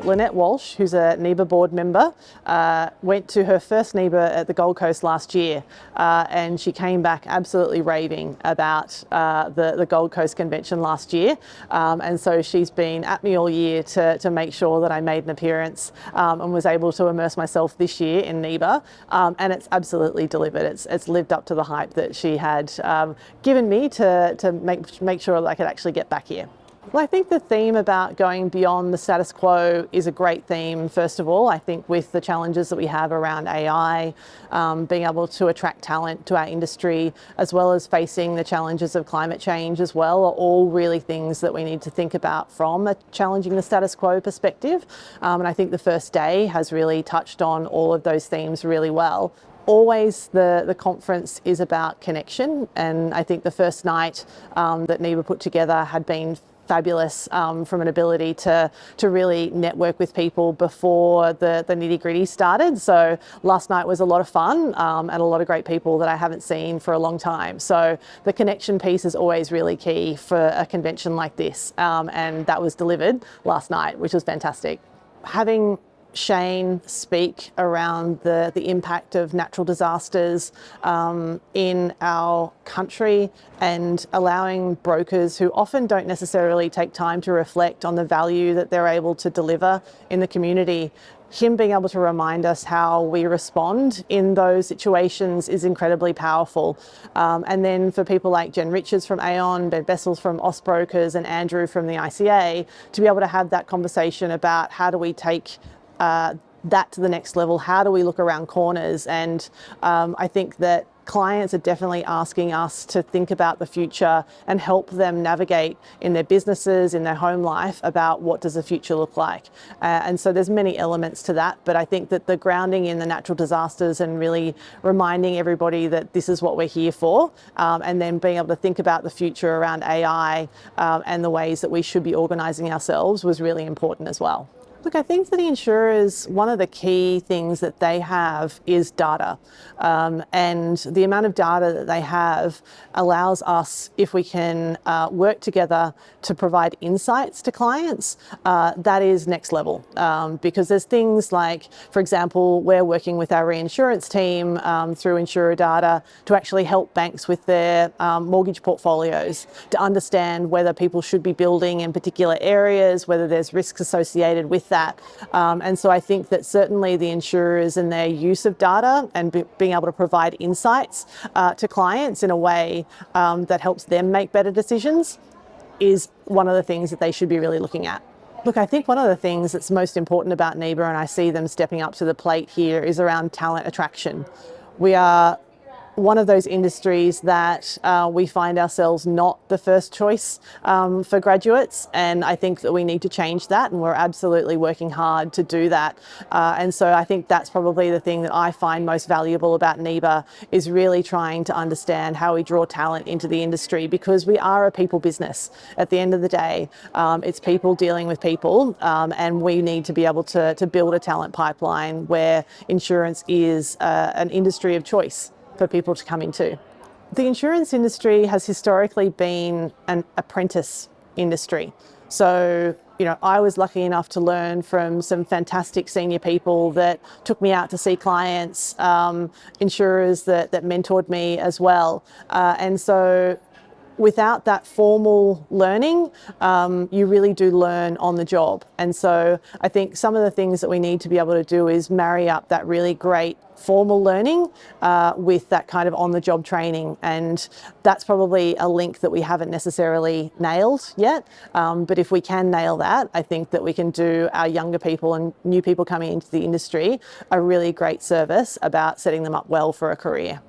Lynette Walsh, who's a NIBA board member, went to her first NIBA at the Gold Coast last year, and she came back absolutely raving about the Gold Coast convention last year. And so she's been at me all year to make sure that I made an appearance and was able to immerse myself this year in NIBA. And it's absolutely delivered. It's lived up to the hype that she had given me to make sure that I could actually get back here. Well, I think the theme about going beyond the status quo is a great theme. First of all, I think with the challenges that we have around AI, being able to attract talent to our industry, as well as facing the challenges of climate change as well, are all really things that we need to think about from a challenging the status quo perspective. And I think the first day has really touched on all of those themes really well. Always the conference is about connection, and I think the first night that NIBA put together had been fabulous from an ability to really network with people before the nitty-gritty started. So last night was a lot of fun and a lot of great people that I haven't seen for a long time. So the connection piece is always really key for a convention like this, and that was delivered last night, which was fantastic. Having Shane speak around the impact of natural disasters in our country, and allowing brokers who often don't necessarily take time to reflect on the value that they're able to deliver in the community. Him being able to remind us how we respond in those situations is incredibly powerful. And then for people like Jen Richards from AON, Ben Bessels from Austbrokers, and Andrew from the ICA, to be able to have that conversation about how do we take that to the next level, how do we look around corners. And I think that clients are definitely asking us to think about the future and help them navigate in their businesses, in their home life, about what does the future look like. And so there's many elements to that, but I think that the grounding in the natural disasters and really reminding everybody that this is what we're here for, and then being able to think about the future around AI and the ways that we should be organising ourselves was really important as well. Look, I think for the insurers, one of the key things that they have is data. And the amount of data that they have allows us, if we can work together to provide insights to clients, that is next level. Because there's things like, for example, we're working with our reinsurance team through insurer data to actually help banks with their mortgage portfolios, to understand whether people should be building in particular areas, whether there's risks associated with that. And so I think that certainly the insurers and their use of data and being able to provide insights to clients in a way that helps them make better decisions is one of the things that they should be really looking at. Look, I think one of the things that's most important about NIBA, and I see them stepping up to the plate here, is around talent attraction. We are one of those industries that we find ourselves not the first choice for graduates, and I think that we need to change that, and we're absolutely working hard to do that. And so I think that's probably the thing that I find most valuable about NIBA, is really trying to understand how we draw talent into the industry, because we are a people business. At the end of the day, it's people dealing with people, and we need to be able to build a talent pipeline where insurance is an industry of choice for people to come into. The insurance industry has historically been an apprentice industry. So, I was lucky enough to learn from some fantastic senior people that took me out to see clients, insurers that mentored me as well. And so without that formal learning, you really do learn on the job. And so I think some of the things that we need to be able to do is marry up that really great formal learning with that kind of on-the-job training. And that's probably a link that we haven't necessarily nailed yet. But if we can nail that, I think that we can do our younger people and new people coming into the industry a really great service about setting them up well for a career.